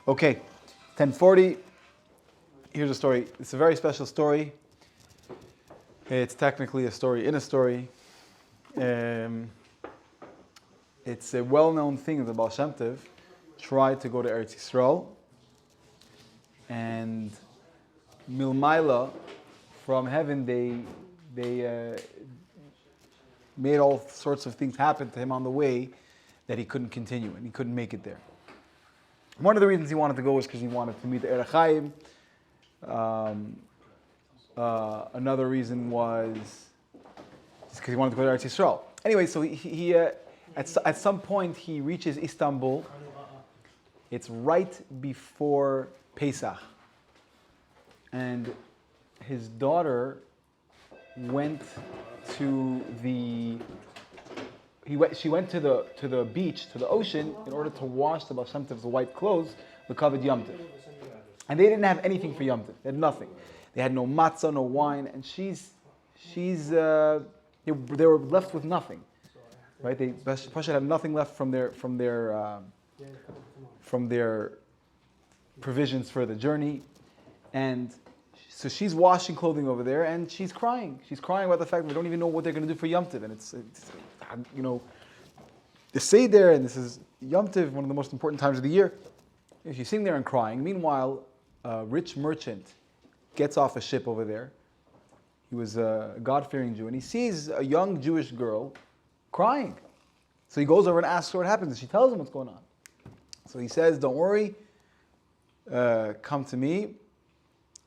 Okay, 10:40. Here's a story. It's a very special story. It's technically a story in a story. It's a well-known thing that the Ba'al Shem Tov tried to go to Eretz Yisrael, and milmaila, from heaven, they made all sorts of things happen to him on the way that he couldn't continue and he couldn't make it there. One of the reasons he wanted to go was because he wanted to meet the Erech Chaim. Another reason was because he wanted to go to Eretz Yisrael. Anyway, so he at some point he reaches Istanbul. It's right before Pesach, and his daughter went to she went to the beach, to the ocean, in order to wash the Ba'al Shem Tov's white clothes, the covered Yom Tov. And they didn't have anything for Yom Tov. They had nothing. They had no matzah, no wine, and they were left with nothing. Right? They Pasha had nothing left from their provisions for the journey, and so she's washing clothing over there, and she's crying. She's crying about the fact that we don't even know what they're going to do for Yom Tov, and it's the Seder, and this is Yom Tov, one of the most important times of the year. And she's sitting there and crying. Meanwhile, a rich merchant gets off a ship over there. He was a God-fearing Jew, and he sees a young Jewish girl crying. So he goes over and asks her what happens, and she tells him what's going on. So he says, "Don't worry, come to me,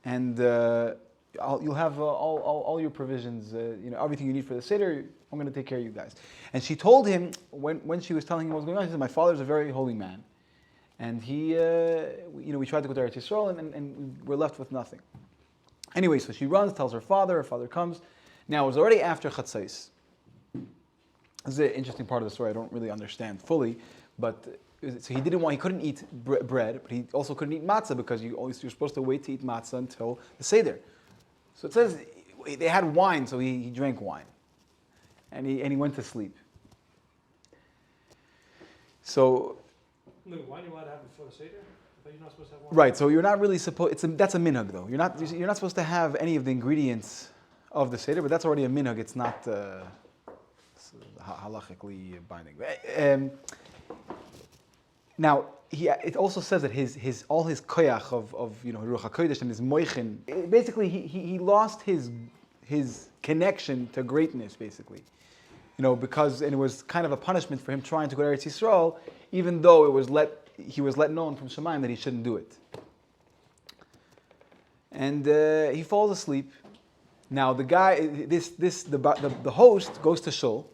and you'll have all your provisions, everything you need for the Seder. I'm going to take care of you guys." And she told him, when she was telling him what was going on, she said, "My father's a very holy man, and he, we tried to go to Eretz Yisrael, and we're left with nothing." Anyway, so she runs, tells her father comes. Now, it was already after Chatzos. This is an interesting part of the story I don't really understand fully, but so he couldn't eat bread, but he also couldn't eat matzah, because you're supposed to wait to eat matzah until the Seder. So it says they had wine, so he drank wine, and he went to sleep. So, wine you allowed to have before the Seder? But you're not supposed to have wine. Right. So you're not really supposed. That's a minhag, though. You're not supposed to have any of the ingredients of the Seder, but that's already a minhag. It's not halachically binding. Now, it also says that his all his koyach of Ruach HaKodesh and his moichin, basically he lost his connection to greatness, basically. Because it was kind of a punishment for him trying to go to Eretz Yisrael, even though he was let known from Shemaim that he shouldn't do it. And he falls asleep. Now the guy, the host goes to shul,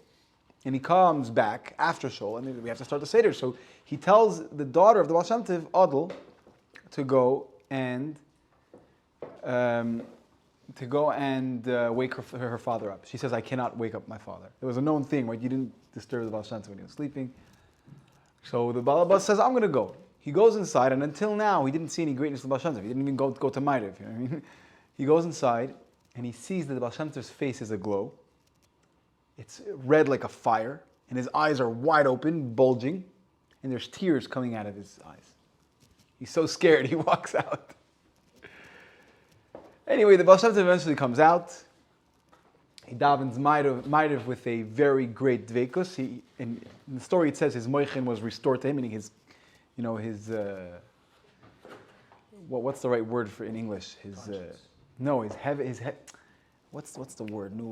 and he comes back after shul, and we have to start the Seder. So he tells the daughter of the Ba'al Shem Tov, Adel, to go and wake her father up. She says, "I cannot wake up my father." It was a known thing, right? You didn't disturb the Ba'al Shem Tov when he was sleeping. So the Baal Abbas says, "I'm going to go." He goes inside, and until now, he didn't see any greatness of the Ba'al Shem Tov. He didn't even go to Ma'ariv. You know what I mean? He goes inside, and he sees that the Ba'al Shem Tov's face is aglow. It's red like a fire, and his eyes are wide open, bulging, and there's tears coming out of his eyes. He's so scared, he walks out. Anyway, the Ba'al Shem Tov eventually comes out. He davens Ma'ariv with a very great dveikus. In the story it says his moichin was restored to him, meaning his what's the right word for in English? What's the word? No,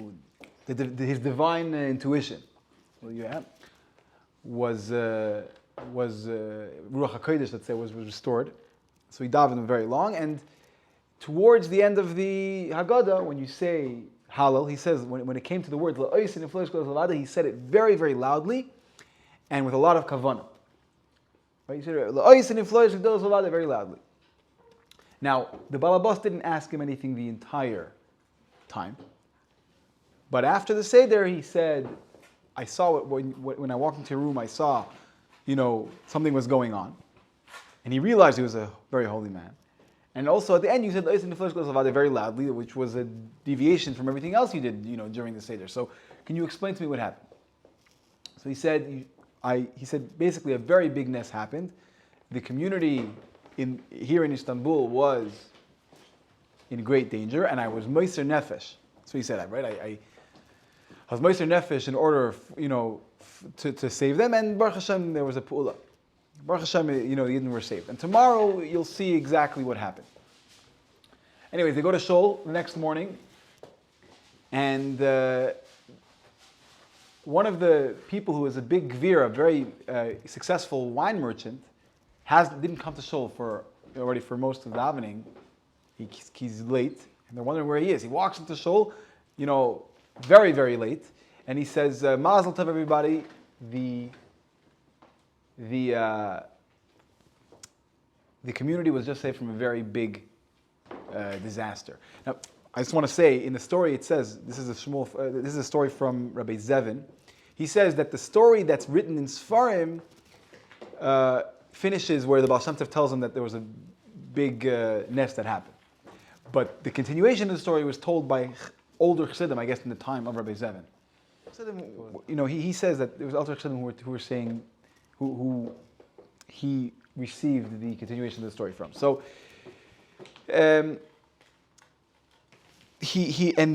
his divine intuition. Well, was Ruach HaKodesh, let's say, was restored. So he davened very long, and towards the end of the Haggadah, when you say Hallel, he says, when it came to the word, he said it very, very loudly and with a lot of kavanah. Right? He said it very loudly. Now, the Baal Abbas didn't ask him anything the entire time. But after the Seder, he said, "I saw it when I walked into your room, I saw, something was going on." And he realized he was a very holy man. And also at the end, you said very loudly, which was a deviation from everything else you did, during the Seder. So can you explain to me what happened? So he said basically a very big ness happened. The community here in Istanbul was in great danger, and I was Meiser Nefesh. So he said, right? I was Meiser Nefesh in order, to save them, and Baruch Hashem, there was a pu'ula. Baruch Hashem, the Yidden were saved. And tomorrow, you'll see exactly what happened. Anyways, they go to Shul the next morning, and one of the people who was a big vizier, a very successful wine merchant, didn't come to Shul for most of the davening. He's late, and they're wondering where he is. He walks into Shul, very, very late, and he says, Mazel Tov, everybody, the community was just saved from a very big disaster. Now, I just want to say, in the story it says, this is a story from Rabbi Zevin. He says that the story that's written in Sfarim finishes where the Ba'al Shem Tov tells him that there was a big nest that happened. But the continuation of the story was told by older Chassidim, I guess, in the time of Rabbi Zevin. He says that there was older Chassidim who were saying, who he received the continuation of the story from. So, and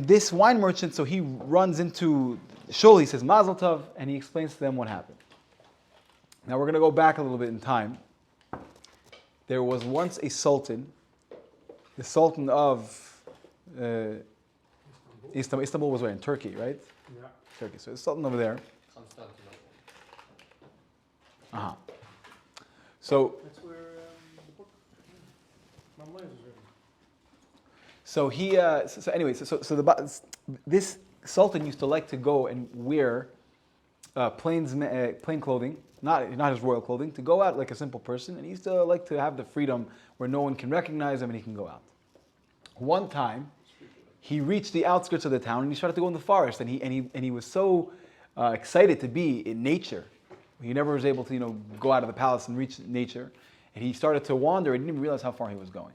this wine merchant, so he runs into Shul, he says Mazel Tov, and he explains to them what happened. Now we're going to go back a little bit in time. There was once a sultan, the sultan of Istanbul. Istanbul was where? In Turkey, right? Yeah. Turkey. So the sultan over there. So. That's where the book Mamlez was written. So he. This sultan used to like to go and wear plain clothing, not his royal clothing, to go out like a simple person, and he used to like to have the freedom where no one can recognize him and he can go out. One time, he reached the outskirts of the town and he started to go in the forest, and he was so excited to be in nature. He never was able to go out of the palace and reach nature, and he started to wander and didn't even realize how far he was going.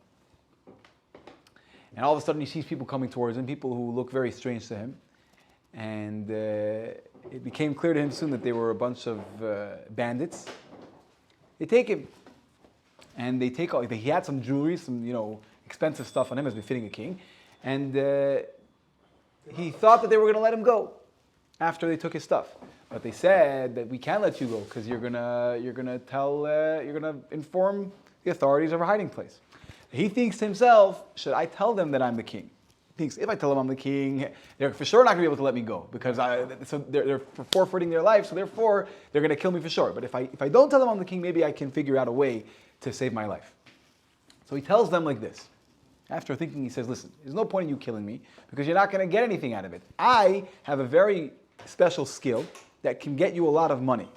And all of a sudden, he sees people coming towards him, people who look very strange to him. And it became clear to him soon that they were a bunch of bandits. They take him, and they take all. He had some jewelry, some expensive stuff on him as befitting a king, and he thought that they were going to let him go after they took his stuff. But they said that we can't let you go because you're gonna inform the authorities of our hiding place. He thinks to himself, should I tell them that I'm the king? He thinks, if I tell them I'm the king, they're for sure not going to be able to let me go because they're forfeiting their life, so therefore they're going to kill me for sure. But if I don't tell them I'm the king, maybe I can figure out a way to save my life. So he tells them like this. After thinking, he says, listen, there's no point in you killing me because you're not going to get anything out of it. I have a very special skill that can get you a lot of money.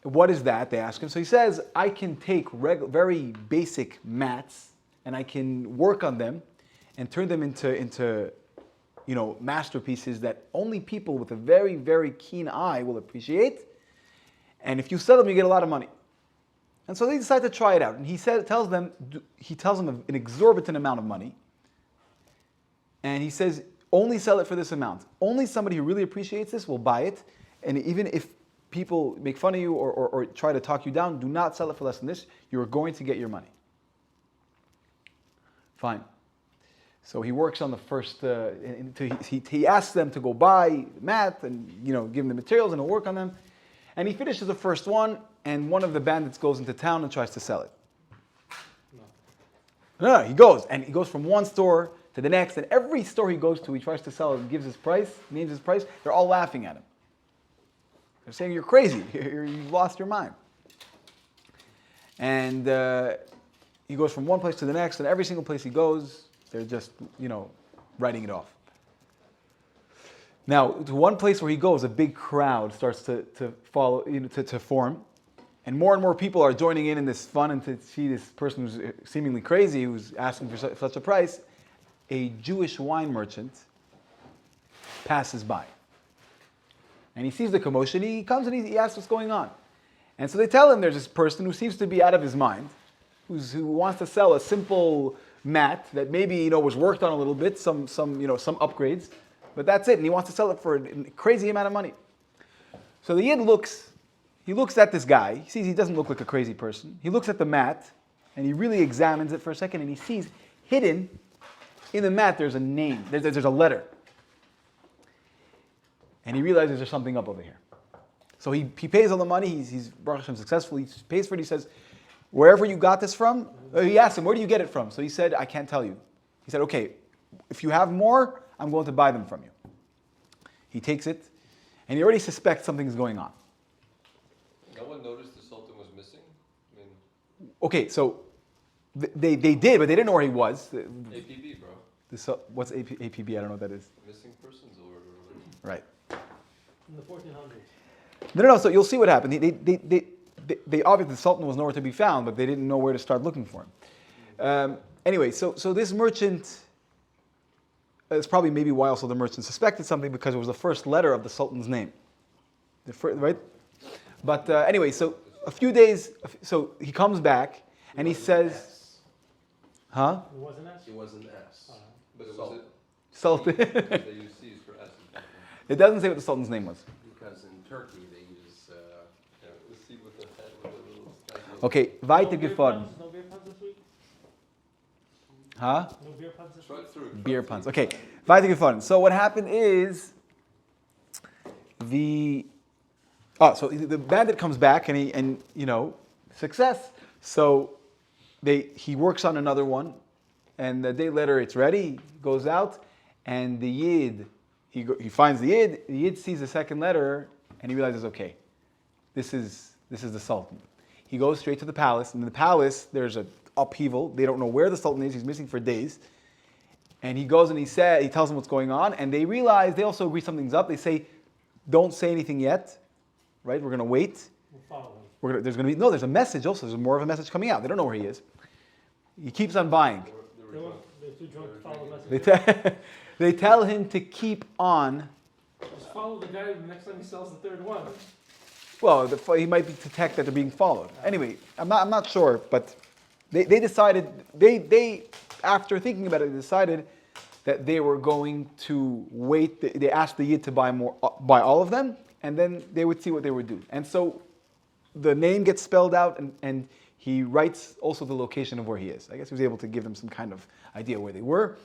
What is that? They ask him. So he says, I can take very basic mats and I can work on them and turn them into masterpieces that only people with a very, very keen eye will appreciate. And if you sell them, you get a lot of money. And so they decide to try it out. And he tells them an exorbitant amount of money. And he says, only sell it for this amount. Only somebody who really appreciates this will buy it. And even if people make fun of you or try to talk you down, do not sell it for less than this. You are going to get your money. Fine. So he works on the first, he asks them to go buy mat and give them the materials and he'll work on them. And he finishes the first one, and one of the bandits goes into town and tries to sell it. No, he goes from one store to the next, and every store he goes to, he tries to sell it and gives his price, names his price. They're all laughing at him. They're saying, you're crazy, you've lost your mind. And he goes from one place to the next, and every single place he goes, they're just, writing it off. Now, to one place where he goes, a big crowd starts to follow, to form, and more people are joining in this fun and to see this person who's seemingly crazy, who's asking for such a price. A Jewish wine merchant passes by. And he sees the commotion, he comes and he asks what's going on. And so they tell him there's this person who seems to be out of his mind, who wants to sell a simple mat that maybe was worked on a little bit, some upgrades, but that's it, and he wants to sell it for a crazy amount of money. So the Yid looks he looks at this guy. He sees he doesn't look like a crazy person. He looks at the mat, and he really examines it for a second, and he sees hidden in the mat there's a name, there's a letter. And he realizes there's something up over here. So he pays all the money. He's Baruch Hashem successful. He pays for it. He says, wherever you got this from, he asked him, where do you get it from? So he said, I can't tell you. He said, okay, if you have more, I'm going to buy them from you. He takes it, and he already suspects something's going on. No one noticed the Sultan was missing? I mean, Okay, so they did, but they didn't know where he was. APB, bro. What's APB? I don't know what that is. Missing persons or... Right. In the 1400s. No. So you'll see what happened. They obviously the Sultan was nowhere to be found, but they didn't know where to start looking for him. Anyway, so this merchant. It's probably maybe why also the merchant suspected something because it was the first letter of the Sultan's name. Right? But anyway, so a few days. So he comes back and he says, "Huh? It was an S? It was an S. But it was Sultan." They use C's for S's. It doesn't say what the Sultan's name was. Because in Turkey they use... Yeah, the C with the head with a little... Okay, weiter beer gefahren. puns? No beer puns this week? Huh? No beer puns this Try week? it through. Beer puns. Okay, weiter gefahren. So what happened is so the bandit comes back and success. So he works on another one, and a day later it's ready. He goes out, and the Yid he finds the Yid. The Yid sees the second letter, and he realizes, okay, this is the Sultan. He goes straight to the palace. And in the palace, there's an upheaval. They don't know where the Sultan is. He's missing for days. And he goes and he tells them what's going on. And they realize, they also agree something's up. They say, don't say anything yet, right? We're going to wait. We'll follow him. There's a message also. There's more of a message coming out. They don't know where he is. He keeps on buying. They're too drunk to follow the message. They tell him to keep on. Just follow the guy the next time he sells the third one. Well, he might detect that they're being followed. Anyway, I'm not sure, but they decided, after thinking about it, they decided that they were going to wait. They asked the Yid to buy all of them, and then they would see what they would do. And so the name gets spelled out, and he writes also the location of where he is. I guess he was able to give them some kind of idea where they were.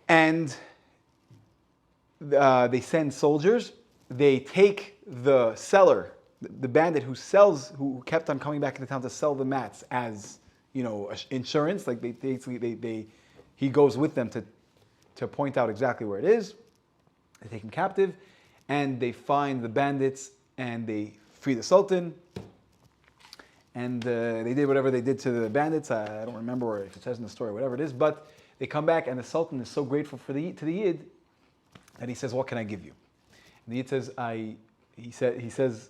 And they send soldiers. They take the seller, the bandit who kept on coming back into town to sell the mats as insurance. Like he goes with them to point out exactly where it is. They take him captive, and they find the bandits, and they free the Sultan. And they did whatever they did to the bandits. I don't remember if it says in the story, whatever it is. But they come back, and the Sultan is so grateful to the Yid that he says, "What can I give you?" And the Yid says, he says,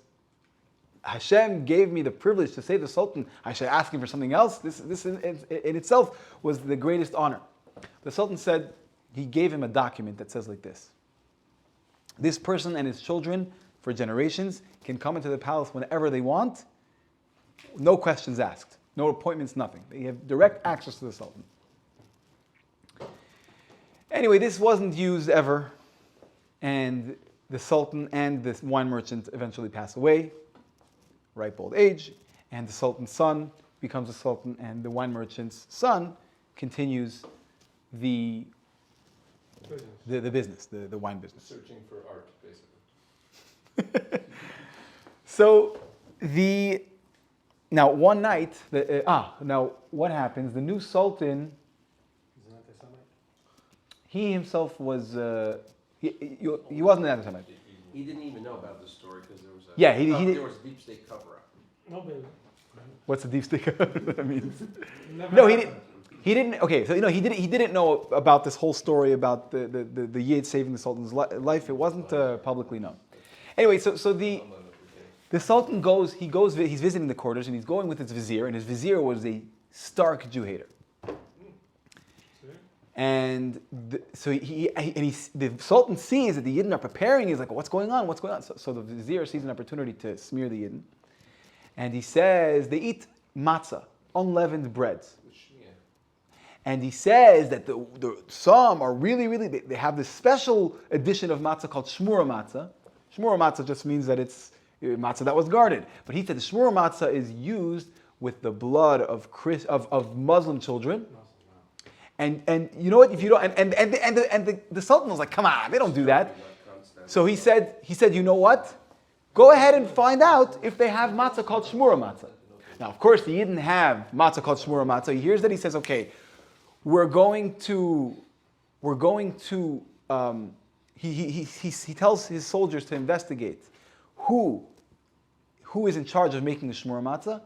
"Hashem gave me the privilege to save the Sultan. I should ask him for something else." This in itself was the greatest honor. The Sultan said he gave him a document that says like this: "This person and his children for generations can come into the palace whenever they want. No questions asked, no appointments, nothing. They have direct access to the Sultan." Anyway, this wasn't used ever, and the Sultan and the wine merchant eventually pass away, ripe old age, and the Sultan's son becomes a Sultan, and the wine merchant's son continues the business, the wine business. Searching for art, basically. So now one night, now what happens? The new Sultan, Is it anti-Semite? he himself was, he wasn't an anti-Semite. He didn't even know about this story because there was a... Yeah, he there did- was a deep state cover-up. No, baby. What's the deep stick? That means. Never No, he happened. didn't. He didn't. Okay, so he didn't know about this whole story about the Yid saving the Sultan's life. It wasn't publicly known. Anyway, so the Sultan goes. He's visiting the quarters, and he's going with his vizier, and his vizier was a stark Jew hater. And the Sultan sees that the Yidden are preparing. He's like, "What's going on? What's going on?" So the vizier sees an opportunity to smear the Yidden, and he says they eat matzah, unleavened breads. And he says that some are really, they have this special edition of matzah called shmura matzah. Shmura matzah just means that it's matzah that was guarded. But he said the shmur matzah is used with the blood of Muslim children. And you know what? If you don't, and the sultan was like, come on, they don't do that. So he said, you know what? Go ahead and find out if they have matzah called shmura matzah. Now, of course, he didn't have matzah called shmura matzah. He hears that, he says, okay, he tells his soldiers to investigate who is in charge of making the shmura matzah,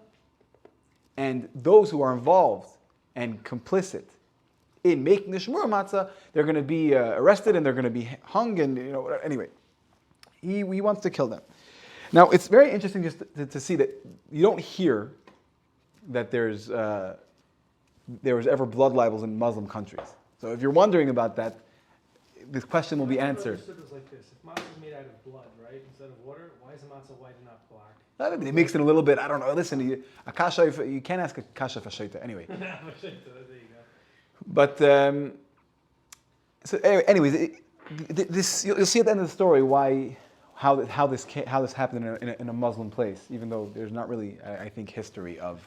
and those who are involved and complicit in making the shmura matzah, they're going to be arrested and they're going to be hung, and anyway, he wants to kill them. Now, it's very interesting just to see that you don't hear that there was ever blood libels in Muslim countries. So if you're wondering about that, this question will be answered. It was like this: if matzah is made out of blood, right, instead of water, why is the matzah white and not black? They mix it a little bit. I don't know. Listen, you can't ask a kasha for shaita anyway. There you go. But so anyways, you'll see at the end of the story how this happened in a Muslim place, even though there's not really, I think, history of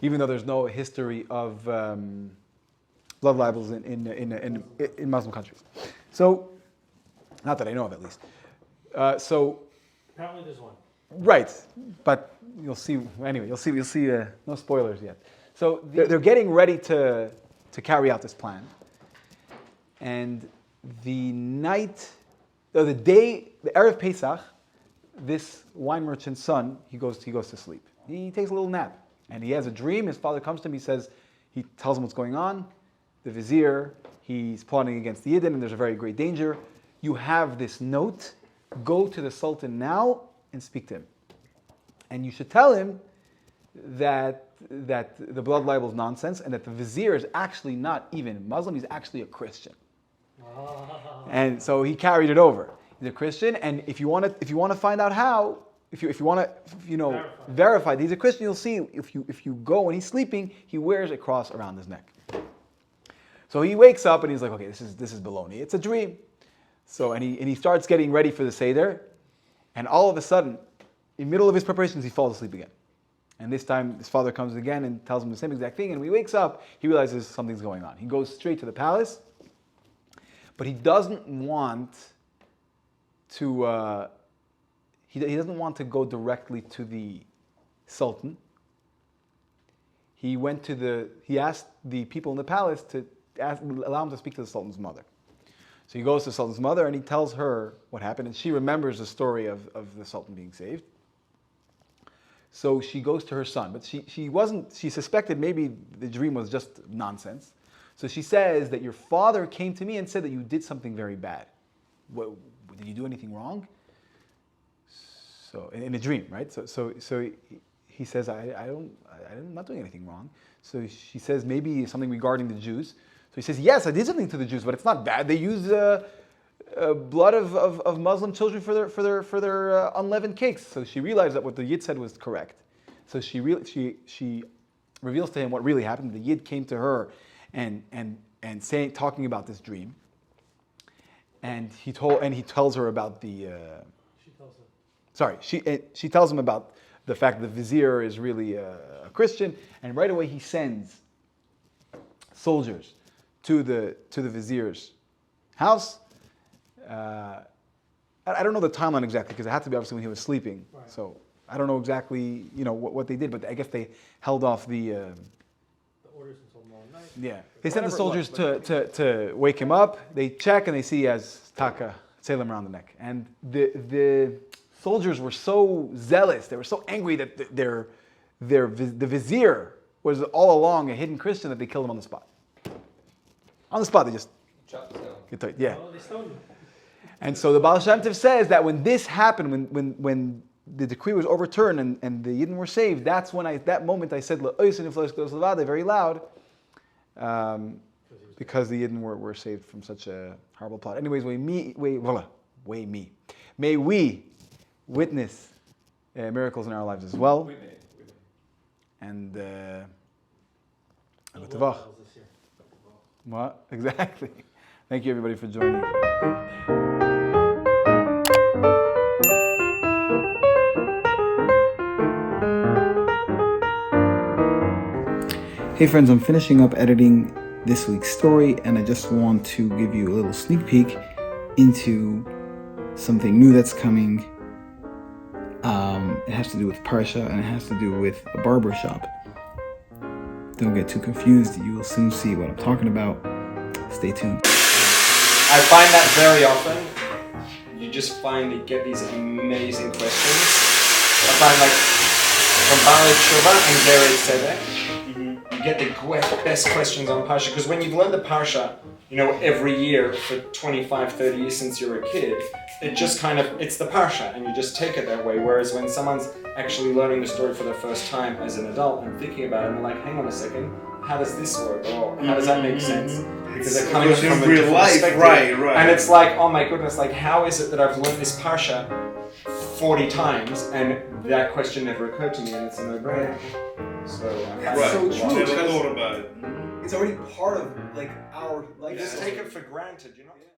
even though there's no history of blood libels in Muslim countries. So, not that I know of, at least. So Apparently, there's one. right, but you'll see anyway. You'll see. No spoilers yet. So they're getting ready to carry out this plan, and the Erev Pesach, this wine merchant's son, he goes to sleep. He takes a little nap, and he has a dream. His father comes to him. He tells him what's going on. The vizier, he's plotting against the Yidden, and there's a very great danger. You have this note. Go to the sultan now and speak to him, and you should tell him that the blood libel is nonsense, and that the vizier is actually not even Muslim. He's actually a Christian. And so he carried it over. He's a Christian, and if you want to find out how, if you want to verify that he's a Christian, you'll see if you go when he's sleeping, he wears a cross around his neck. So he wakes up and he's like, okay, this is baloney. It's a dream. So and he starts getting ready for the Seder, and all of a sudden, in the middle of his preparations, he falls asleep again. And this time, his father comes again and tells him the same exact thing. And when he wakes up, he realizes something's going on. He goes straight to the palace, but he doesn't want to. He doesn't want to go directly to the sultan. He asked the people in the palace to allow him to speak to the sultan's mother. So he goes to the sultan's mother and he tells her what happened, and she remembers the story of the sultan being saved. So she goes to her son, but she suspected maybe the dream was just nonsense. So she says that your father came to me and said that you did something very bad. Did you do anything wrong? So in a dream, right? So he says, I'm not doing anything wrong. So she says maybe something regarding the Jews. So he says, yes, I did something to the Jews, but it's not bad. They use blood of Muslim children for their unleavened cakes. So she realized that what the Yid said was correct. So she reveals to him what really happened. The Yid came to her and talking about this dream, and he tells her about the. She tells him. Sorry, she tells him about the fact that the vizier is really a Christian, and right away he sends soldiers to the vizier's house. I don't know the timeline exactly because it had to be obviously when he was sleeping. Right. So I don't know exactly what they did, but I guess they held off the orders until tomorrow night. Yeah, they sent the soldiers to wake him up. They check and they see he has taka tzelem around the neck, and the soldiers were so zealous, they were so angry that the vizier was all along a hidden Christian that they killed him on the spot. On the spot, they just Chopped down. get to, yeah. Oh, they stoned him. And so the Ba'al Shem Tov says that when this happened, when the decree was overturned and the Yidden were saved, that's when that moment I said very loud, because the Yidden were saved from such a horrible plot. Anyways, may we witness miracles in our lives as well. We may. And Blood libels this year. what? Exactly. Thank you everybody for joining. Hey friends, I'm finishing up editing this week's story, and I just want to give you a little sneak peek into something new that's coming. It has to do with Parsha, and it has to do with a barber shop. Don't get too confused, you will soon see what I'm talking about. Stay tuned. I find that very often, you just get these amazing questions. I find like from Ba'al Shem Tov and Eretz Yisrael, you get the best questions on Parsha, because when you've learned the Parsha, every year for 25, 30 years since you were a kid, it just it's the Parsha, and you just take it that way. Whereas when someone's actually learning the story for the first time as an adult and thinking about it, and they're like, hang on a second, how does this work? Or how does that make sense? Because they're coming from a different perspective. Right. And it's like, oh my goodness, like how is it that I've learned this Parsha 40 times and that question never occurred to me, and it's a no-brainer. So That's so true. Never thought about it. It's already part of our life. You just take it for granted,